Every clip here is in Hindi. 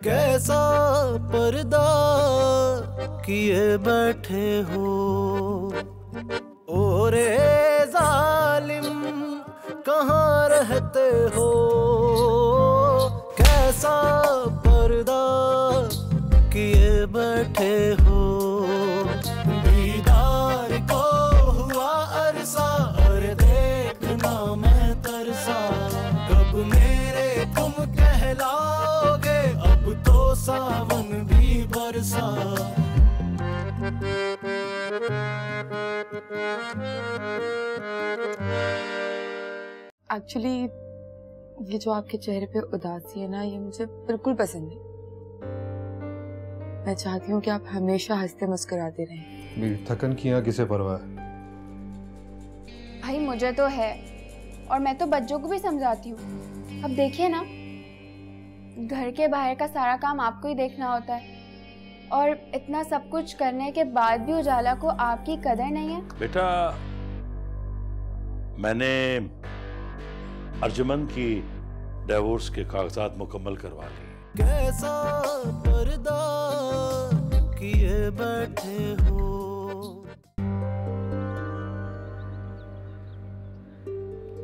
कैसा पर्दा किए बैठे हो ओ रे जालिम, कहाँ रहते हो? कैसा पर्दा किए बैठे हो? दीदार को हुआ अरसा, अरे देखना मैं तरसा, कब मेरे तुम कहलाओगे, अब तो सावन भी बरसा। एक्चुअली ये जो आपके चेहरे पे उदासी है ना, ये मुझे बिल्कुल पसंद नहीं। मैं चाहती हूँ कि आप हमेशा हंसते मुस्कुराते रहें। थकन की यहाँ किसे परवाह है? भाई मुझे तो है, और मैं तो बच्चों को भी समझाती हूँ। अब देखिए ना, घर के बाहर का सारा काम आपको ही देखना होता है, और इतना सब कुछ करने के बाद भी उजाला को आपकी कदर नहीं है। बेटा, मैंने अर्जुमन की डिवोर्स के कागजात मुकम्मल करवा लिए। कैसा पर्दा किए बैठे हो?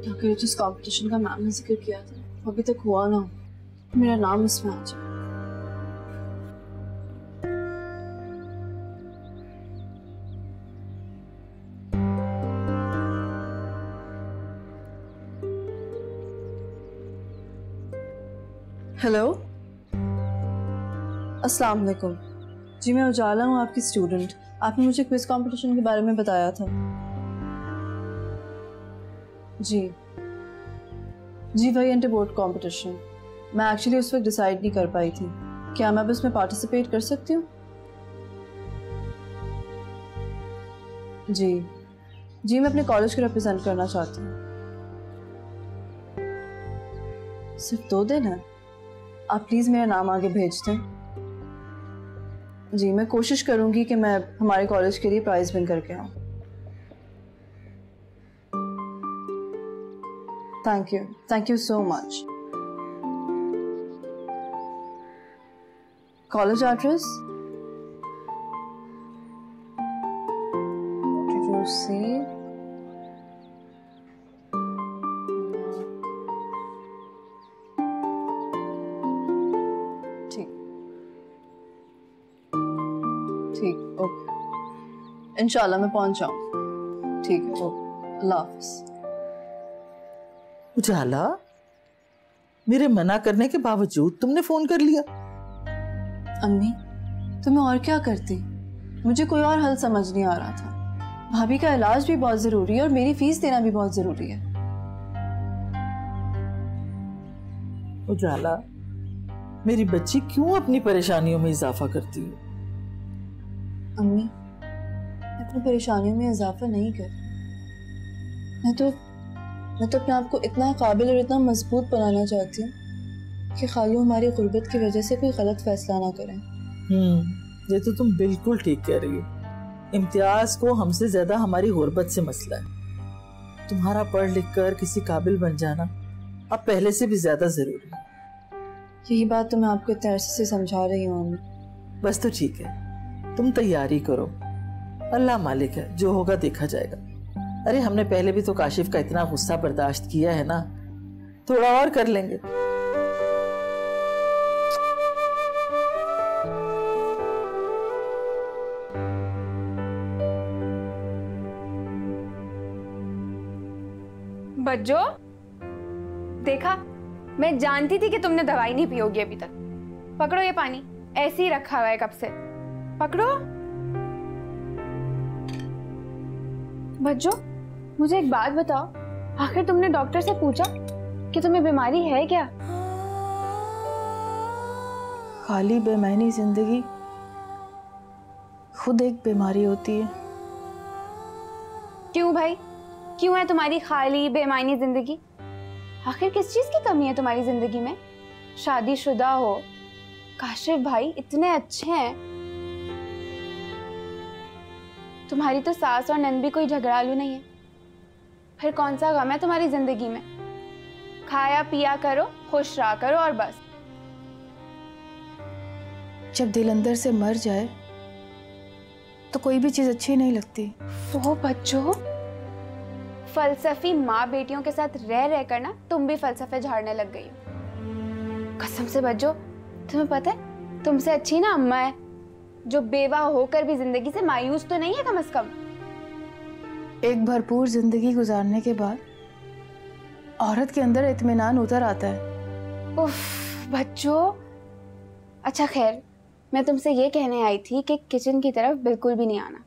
अगर जिस कंपटीशन का मैम ने जिक्र किया था अभी तक हुआ ना, मेरा नाम इसमें आ जाए। हेलो, अस्सलाम वालेकुम। जी मैं उजाला हूँ, आपकी स्टूडेंट। आपने मुझे क्विज कंपटीशन के बारे में बताया था। जी वही इंटर बोर्ड कंपटीशन। मैं एक्चुअली उस वक्त डिसाइड नहीं कर पाई थी। क्या मैं अब इसमें पार्टिसिपेट कर सकती हूँ? जी मैं अपने कॉलेज को रिप्रेजेंट करना चाहती हूँ। सिर्फ 2 दिन है, आप प्लीज मेरा नाम आगे भेज दें। जी मैं कोशिश करूंगी कि मैं हमारे कॉलेज के लिए प्राइज विन करके आऊं। Thank you so much. College address ठीक, ओके, इंशाल्लाह मैं पहुंच जाऊँ। ठीक है, ओके, अल्लाह हाफ़िज़। उजाला, मेरे मना करने के बावजूद तुमने फोन कर लिया। अम्मी, तो मैं और क्या करती? मुझे कोई और हल समझ नहीं आ रहा था। भाभी का इलाज भी बहुत जरूरी है और मेरी फीस देना भी बहुत जरूरी है। उजाला, मेरी बच्ची क्यों अपनी परेशानियों में इजाफा करती है? अम्मी, मैं अपनी परेशानियों में इजाफा नहीं कर। मैं तो अपने आप को इतना काबिल और इतना मजबूत बनाना चाहती हूँ कि खालू हमारी गुर्बत की वजह से कोई गलत फैसला ना करें। ये तो तुम बिल्कुल ठीक कह रही हो। इम्तियाज को हमसे ज्यादा हमारी गुर्बत से मसला है। तुम्हारा पढ़ लिख कर किसी काबिल बन जाना अब पहले से भी ज्यादा जरूरी है। यही बात तो मैं आपको इतने अरसे से समझा रही हूँ अम्मी। बस तो ठीक है, तुम तैयारी करो, अल्लाह मालिक है, जो होगा देखा जाएगा। अरे हमने पहले भी तो काशिफ का इतना गुस्सा बर्दाश्त किया है ना, थोड़ा और कर लेंगे। बज्जो, देखा, मैं जानती थी कि तुमने दवाई नहीं पी होगी अभी तक। पकड़ो ये पानी, ऐसे ही रखा हुआ है कब से। पकड़ो। बज्जो, मुझे एक बात बताओ, आखिर तुमने डॉक्टर से पूछा कि तुम्हें बीमारी है क्या? खाली बेमैनी जिंदगी खुद एक बीमारी होती है। क्यों भाई, क्यों है तुम्हारी खाली बेमानी जिंदगी? आखिर किस चीज की कमी है तुम्हारी जिंदगी में? शादीशुदा हो, काशिफ भाई इतने अच्छे हैं, तुम्हारी तो सास और नंद भी कोई झगड़ालू नहीं है। फिर कौन सा गम है तुम्हारी जिंदगी में? खाया पिया करो, खुश रहा करो और बस। जब दिल अंदर से मर जाए तो कोई भी चीज अच्छी नहीं लगती। वो बच्चों, फलसफी माँ बेटियों के साथ रह रह कर ना तुम भी फलसफे झाड़ने लग गई हो। कसम से बच्चों, तुम्हें पता है तुमसे अच्छी ना अम्मा है, जो बेवा होकर भी जिंदगी से मायूस तो नहीं है कम से कम। एक भरपूर जिंदगी गुजारने के बाद औरत के अंदर इत्मीनान उतर आता है। उफ बच्चों, अच्छा खैर, मैं तुमसे ये कहने आई थी कि किचन की तरफ बिल्कुल भी नहीं आना।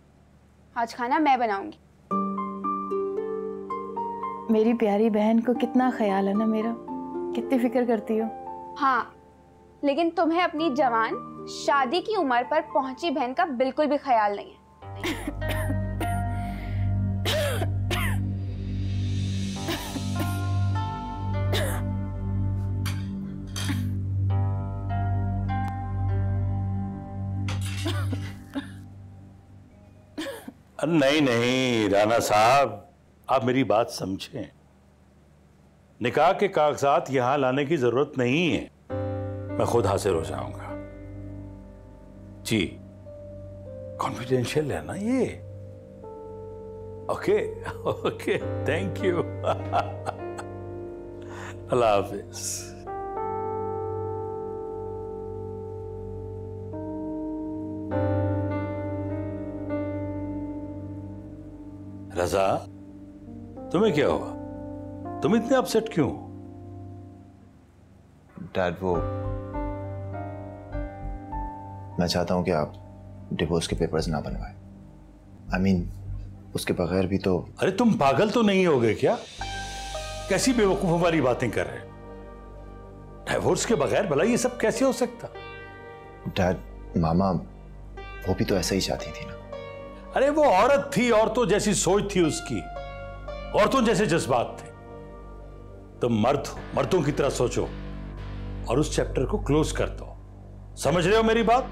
आज खाना मैं बनाऊंगी। मेरी प्यारी बहन को कितना ख्याल है ना मेरा, कितनी फिक्र करती हो। हाँ, लेकिन तुम्हें अपनी जवान शादी की उम्र पर पहुंची बहन का बिल्कुल भी ख्याल नहीं है। नहीं नहीं राणा साहब, आप मेरी बात समझें। निकाह के कागजात यहां लाने की जरूरत नहीं है, मैं खुद हाजिर हो जाऊंगा। जी, कॉन्फिडेंशियल है ना ये। Okay okay, thank you. अल्लाह हाफिज। रजा, तुम्हें क्या हुआ? तुम इतने अपसेट क्यों? डैड, वो मैं चाहता हूं कि आप डिवोर्स के पेपर्स ना बनवाएं। I mean, उसके बगैर भी तो। अरे तुम पागल तो नहीं हो गए क्या? कैसी बेवकूफ वाली बातें कर रहे? डिवोर्स के बगैर भला ये सब कैसे हो सकता? डैड, मामा वो भी तो ऐसा ही चाहती थी ना। अरे वो औरत थी, औरतों जैसी सोच थी उसकी, औरतों जैसे जज्बात थे। तुम मर्द हो, मर्दों की तरह सोचो और उस चैप्टर को क्लोज कर दो। समझ रहे हो मेरी बात?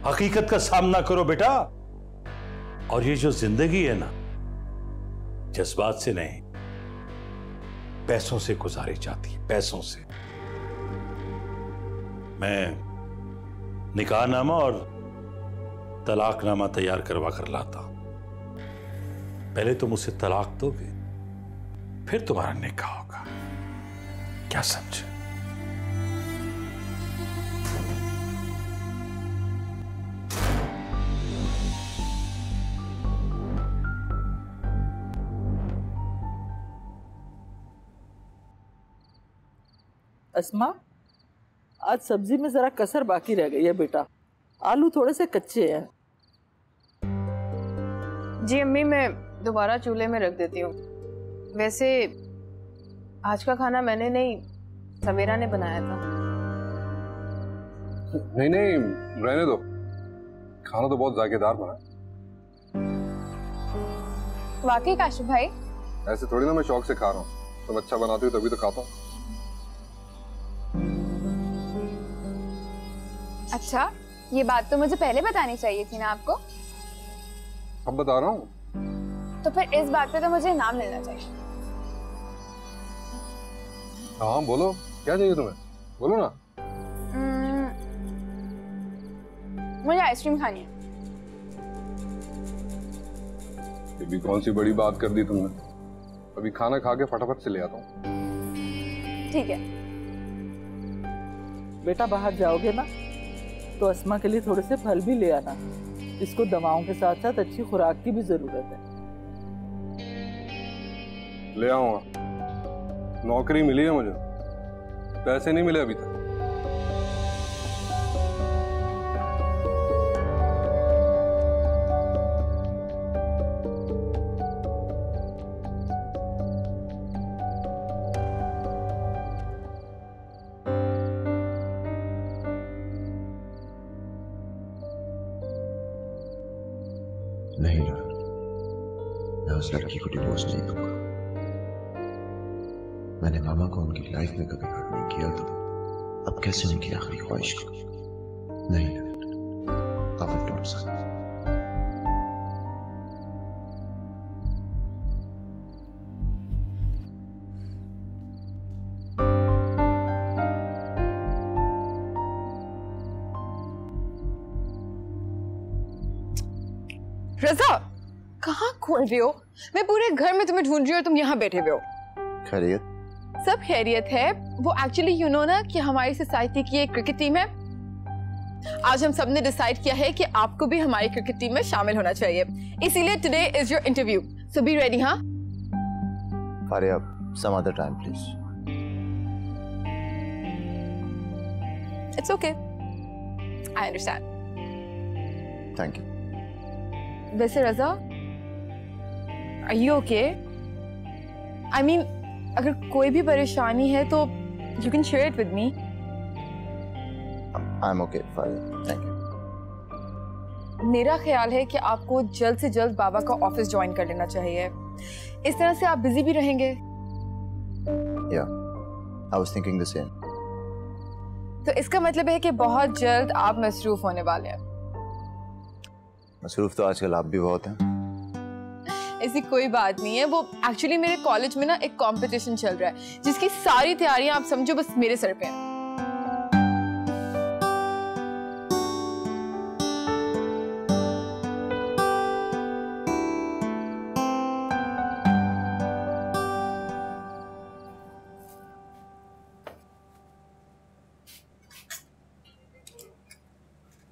हकीकत का सामना करो बेटा। और ये जो जिंदगी है ना, जज्बात से नहीं, पैसों से गुजारी जाती है, पैसों से। मैं निकाहनामा और तलाकनामा तैयार करवा कर लाता हूं। पहले तुम उसे तलाक दोगे, फिर तुम्हारा निकाह होगा। क्या समझे? अस्मा, आज सब्जी में जरा कसर बाकी रह गई है बेटा। आलू थोड़े से कच्चे हैं। जी अम्मी, मैं दोबारा चूल्हे में रख देती हूँ। वैसे आज का खाना मैंने नहीं, सवेरा ने बनाया था। नहीं नहीं, रहने दो, खाना तो बहुत जायकेदार बना। वाकई काशिफ भाई? ऐसे थोड़ी ना मैं शौक से खा रहा हूँ, तुम अच्छा बनाती हो तभी तो खाता हूँ। अच्छा, ये बात तो मुझे पहले बतानी चाहिए थी ना आपको। अब बता रहा हूँ। तो फिर इस बात पे तो मुझे इनाम मिलना चाहिए। हाँ बोलो, क्या चाहिए तुम्हें? बोलो ना। मुझे आइसक्रीम खानी है। ये भी कौन सी बड़ी बात कर दी तुमने? अभी खाना खा के फटाफट से ले आता हूँ। ठीक है। बेटा बाहर जाओगे ना तो अस्मा के लिए थोड़े से फल भी ले आना। इसको दवाओं के साथ साथ अच्छी खुराक की भी जरूरत है। ले आऊंगा। नौकरी मिली है मुझे, पैसे नहीं मिले अभी तक। नहीं ना, मैं उस लड़की को डिवोर्स नहीं दूंगा। मैंने मामा को उनकी लाइफ में कभी हर्ट नहीं किया, तो अब कैसे उनकी आखिरी ख्वाहिश को? नहीं ना, अब डोंट सा। रजा, कहाँ खोल रहे हो? मैं पूरे घर में तुम्हें ढूंढ रही हूँ और तुम यहाँ बैठे हुए हो। खैरियत? सब खैरियत है। वो एक्चुअली यू नो ना कि हमारी सोसाइटी की एक क्रिकेट टीम है। आज हम सबने डिसाइड किया है कि आपको भी हमारी क्रिकेट टीम में शामिल होना चाहिए, इसीलिए today is your interview, so be ready. हाँ Faria, some other time please. It's okay, I understand. Thank you. वैसे Raza, are you okay? I mean, अगर कोई भी परेशानी है तो you can share it with me. I'm okay, Faria. Thank you. मेरा ख्याल है कि आपको जल्द से जल्द बाबा का ऑफिस ज्वाइन कर लेना चाहिए, इस तरह से आप बिजी भी रहेंगे। Yeah, I was thinking the same. तो इसका मतलब है कि बहुत जल्द आप मसरूफ होने वाले हैं। मसरूफ तो आजकल आप भी बहुत हैं। ऐसी कोई बात नहीं है। वो एक्चुअली मेरे कॉलेज में ना एक कंपटीशन चल रहा है जिसकी सारी तैयारियां आप समझो बस मेरे सर पे हैं।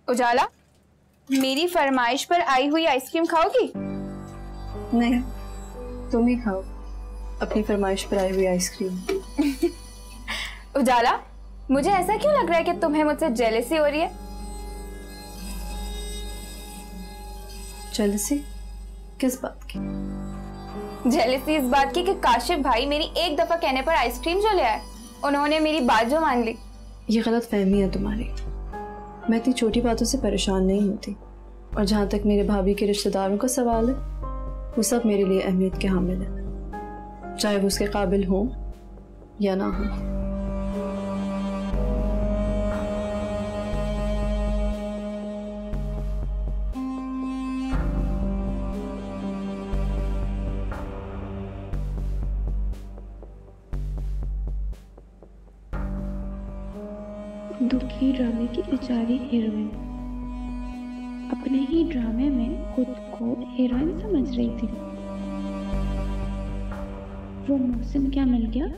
उजाला, मेरी फरमाइश पर आई हुई आइसक्रीम खाओगी? नहीं, तुम ही खाओ अपनी फरमाइश पर आई हुई आइसक्रीम। उजाला, मुझे ऐसा क्यों लग रहा है कि तुम्हें मुझसे जेलसी हो रही है? जेलसी किस बात की? जेलसी इस बात की कि काशिफ भाई मेरी एक दफा कहने पर आइसक्रीम जो ले आए, उन्होंने मेरी बात जो मान ली। ये गलत फहमी है तुम्हारी। मैं इतनी छोटी बातों से परेशान नहीं होती, और जहाँ तक मेरे भाभी के रिश्तेदारों का सवाल है, वो सब मेरे लिए अहमियत के हामिल है, चाहे वो उसके काबिल हो या ना हो। दुखी ड्रामे की बेचारी हीरोइन अपने ही ड्रामे में खुद को हीरोइन समझ रही थी। वो मौसम क्या मिल गया,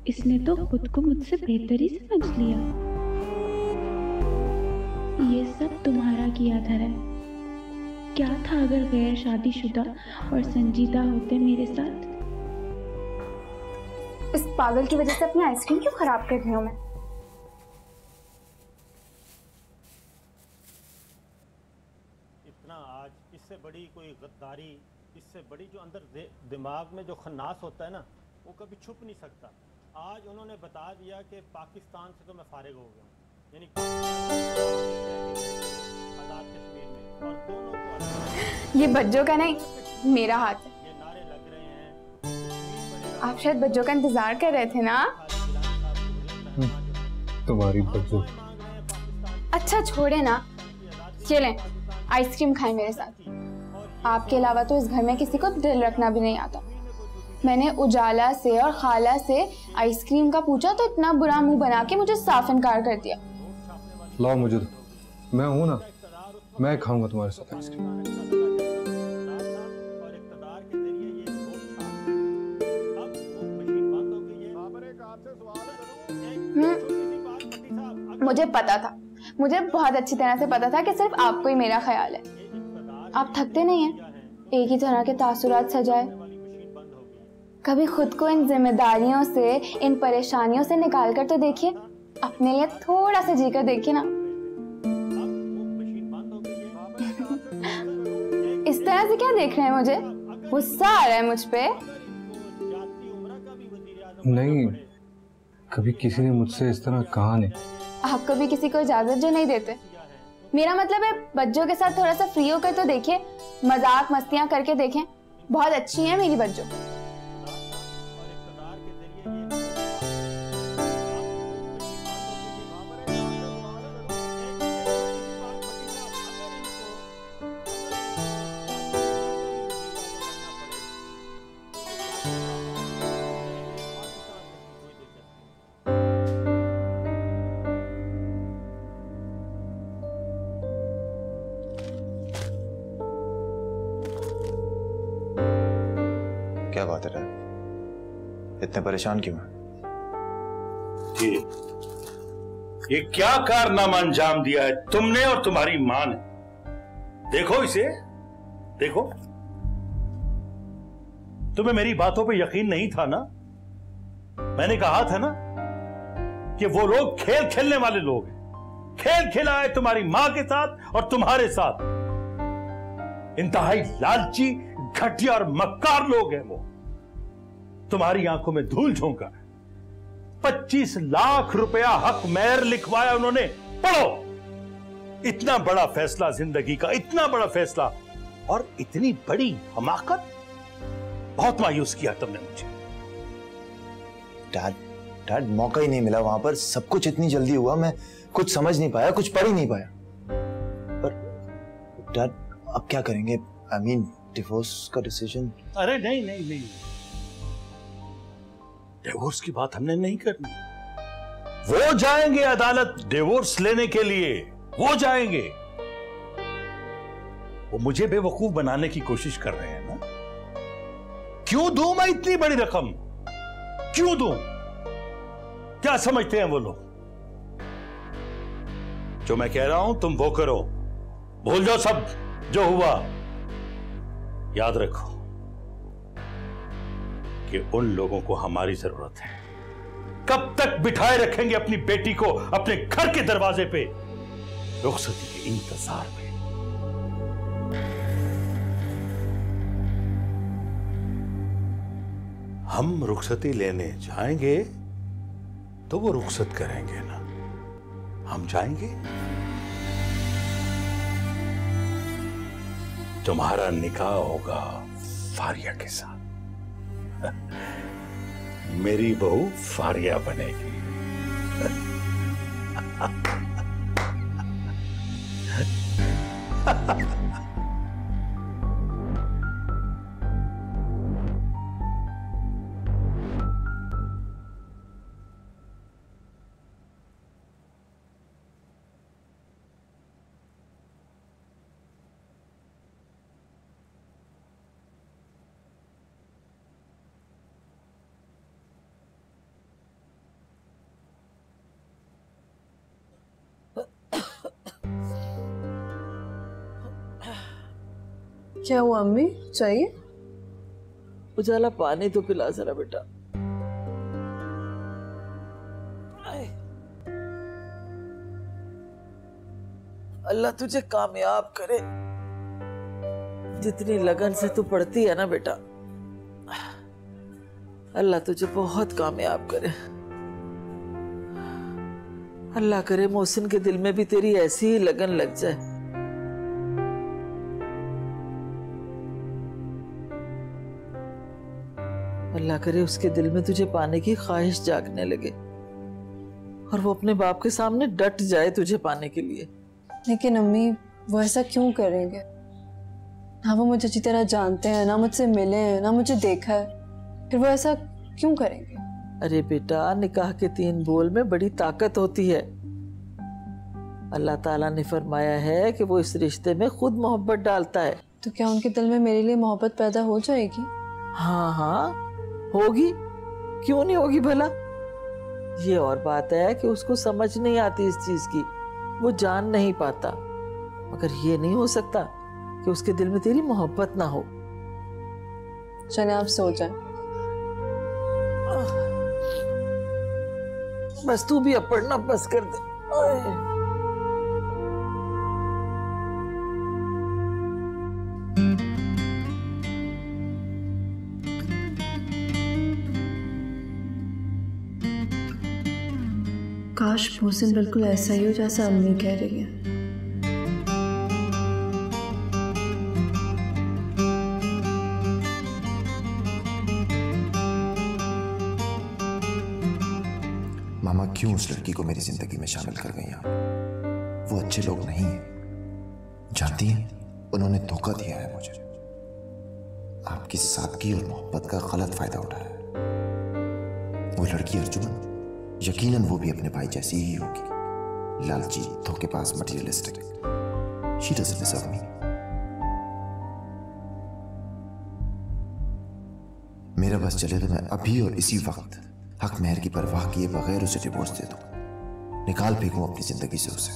इसने तो खुद को मुझसे बेहतर ही समझ लिया। ये सब तुम्हारा किया धरा है। क्या था अगर गैर शादीशुदा और संजीदा होते मेरे साथ? इस पागल की वजह से अपनी आइसक्रीम क्यों खराब कर रही हूँ मैं? इससे बड़ी कोई गद्दारी, इससे बड़ी जो अंदर दिमाग में जो खन्नास होता है ना, वो कभी छुप नहीं सकता। आज उन्होंने बता दिया कि पाकिस्तान से तो मैं फारिग हो गया हूँ, यानी आज़ाद कश्मीर में, और दोनों को ये बच्चों का नहीं, मेरा हाथ है। ये नारे लग रहे हैं। आप शायद बच्चों का इंतजार कर रहे थे ना? तुम्हारी बच्चों। अच्छा छोड़े ना, ये लें आइसक्रीम खाएं मेरे साथ। आपके अलावा तो इस घर में किसी को दिल रखना भी नहीं आता। मैंने उजाला से और खाला से आइसक्रीम का पूछा तो इतना बुरा मुंह बना के मुझे साफ इनकार कर दिया। लाओ मुझे दो, मैं हूं ना, मैं खाऊंगा तुम्हारे साथ आइसक्रीम। मुझे पता था, मुझे बहुत अच्छी तरह से पता था कि सिर्फ आपको ही मेरा ख्याल है। आप थकते नहीं हैं एक ही तरह के तासुरात सजाए। कभी खुद को इन जिम्मेदारियों से, इन परेशानियों से निकाल कर तो देखिए, अपने लिए थोड़ा सा जीकर देखिए ना। इस तरह से क्या देख रहे हैं मुझे? गुस्सा आ रहा है मुझ पे? नहीं, कभी किसी ने मुझसे इस तरह कहा नहीं। आप कभी किसी को इजाजत जो नहीं देते? मेरा मतलब है बच्चों के साथ थोड़ा सा फ्री होकर तो देखिए, मजाक मस्तियां करके देखें। बहुत अच्छी हैं मेरी बच्चों। हुआ तेरा? इतने परेशान क्यों है? ये क्या कारनामा अंजाम दिया है तुमने और तुम्हारी मां ने? देखो इसे, देखो। तुम्हें मेरी बातों पे यकीन नहीं था ना? मैंने कहा था ना कि वो लोग खेल खेलने वाले लोग हैं। खेल खेला है तुम्हारी मां के साथ और तुम्हारे साथ। इंतहाई लालची, घटिया और मक्कार लोग हैं वो। तुम्हारी आंखों में धूल झोंका। 25 लाख रुपया हक मेहर लिखवाया उन्होंने। पढ़ो, इतना बड़ा फैसला जिंदगी का, इतना बड़ा फैसला और इतनी बड़ी हमाकत। बहुत मायूस किया तुमने मुझे। डैड मौका ही नहीं मिला वहां पर। सब कुछ इतनी जल्दी हुआ, मैं कुछ समझ नहीं पाया, कुछ पढ़ ही नहीं पाया। पर डैड अब क्या करेंगे? आई मीन डिवोर्स का डिसीजन। अरे नहीं नहीं नहीं, डिवोर्स की बात हमने नहीं करनी। वो जाएंगे अदालत डिवोर्स लेने के लिए, वो जाएंगे। वो मुझे बेवकूफ बनाने की कोशिश कर रहे हैं ना। क्यों दूं मैं इतनी बड़ी रकम? क्यों दूं? क्या समझते हैं वो लोग? जो मैं कह रहा हूं तुम वो करो। भूल जाओ सब जो हुआ। याद रखो कि उन लोगों को हमारी जरूरत है। कब तक बिठाए रखेंगे अपनी बेटी को अपने घर के दरवाजे पे, रुखसती के इंतजार में? हम रुखसती लेने जाएंगे तो वो रुखसत करेंगे ना, हम जाएंगे। तुम्हारा निकाह होगा फारिया के साथ। मेरी बहू फारिया बनेगी। क्या हुआ अम्मी? चाहिए? उजाला पानी तो पिला जरा बेटा। अल्लाह तुझे कामयाब करे। जितनी लगन से तू पढ़ती है ना बेटा, अल्लाह तुझे बहुत कामयाब करे। अल्लाह करे मोहसिन के दिल में भी तेरी ऐसी ही लगन लग जाए। अल्लाह करे उसके दिल में तुझे पाने की ख्वाहिश जागने लगे और वो अपने बाप के सामने डट जाए तुझे पाने के लिए। लेकिन अम्मी वो ऐसा क्यों करेंगे? ना वो मुझे अच्छी तरह जानते हैं, ना मुझसे मिले हैं, ना मुझे देखा है, फिर वो ऐसा क्यों करेंगे? अरे बेटा, निकाह के 3 बोल में बड़ी ताकत होती है। अल्लाह ताला ने फरमाया है कि वो इस रिश्ते में खुद मोहब्बत डालता है। तो क्या उनके दिल में मेरे लिए मोहब्बत पैदा हो जाएगी? हाँ हाँ होगी, क्यों नहीं होगी भला। ये और बात है कि उसको समझ नहीं आती इस चीज की, वो जान नहीं पाता। मगर ये नहीं हो सकता कि उसके दिल में तेरी मोहब्बत ना हो। चले आप सो जाएं। बस तू भी अब पढ़ना बस कर दे। काश मोहसिन बिल्कुल ऐसा ही हो जैसा अम्मी कह रही है। मामा क्यों उस लड़की को मेरी जिंदगी में शामिल कर गई आप? वो अच्छे लोग नहीं हैं। जानती हैं, उन्होंने धोखा दिया है मुझे। आपकी सादगी और मोहब्बत का गलत फायदा उठाया। वो लड़की अर्जुन, यकीनन वो भी अपने भाई जैसी ही होगी। लालची, धोखेबाज, मटेरियलिस्टिक। शी डजंट डिजर्व मी। मेरा बस चले तो मैं अभी और इसी वक्त हक मेहर की परवाह किए बगैर उसे डिवोर्स दे दूं, निकाल फेंकूं अपनी जिंदगी से उसे।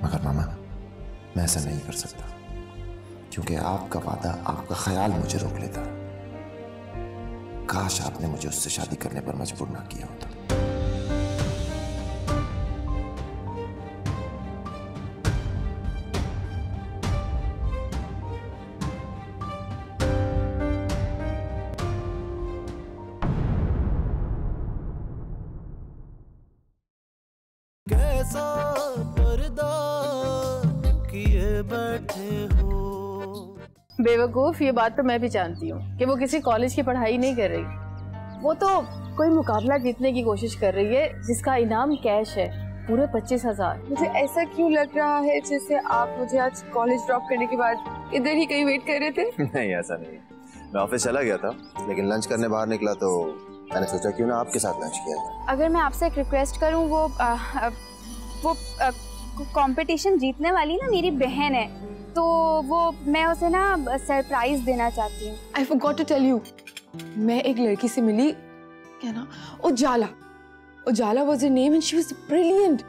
मगर मामा, मैं ऐसा नहीं कर सकता, क्योंकि आपका वादा, आपका ख्याल मुझे रोक लेता। काश आपने मुझे उससे शादी करने पर मजबूर ना किया होता। कैसा पर्दा किए बैठे हो। बेवकूफ, ये बात तो मैं भी जानती हूँ कि वो किसी कॉलेज की पढ़ाई नहीं कर रही। वो तो कोई मुकाबला जीतने की कोशिश कर रही है जिसका इनाम कैश है, पूरे 25,000। मुझे ऐसा क्यों लग रहा है जैसे आप मुझे आज कॉलेज ड्रॉप करने के बाद इधर ही कहीं वेट कर रहे थे? नहीं, ऐसा नहीं। मैं ऑफिस चला गया था, लेकिन लंच करने बाहर निकला तो मैंने सोचा क्यों ना आपके साथ लंच किया जाए। अगर मैं आपसे एक रिक्वेस्ट करूं, वो कंपटीशन जीतने वाली ना मेरी बहन है, तो वो मैं उसे ना सरप्राइज देना चाहती हूँ। I forgot to tell you, मैं एक लड़की से मिली, क्या ना, उजाला was her name and she was brilliant.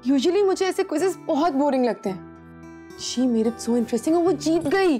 Usually मुझे ऐसे क्विज़ेस बहुत बोरिंग लगते हैं। She made it so interesting और वो जीत गई।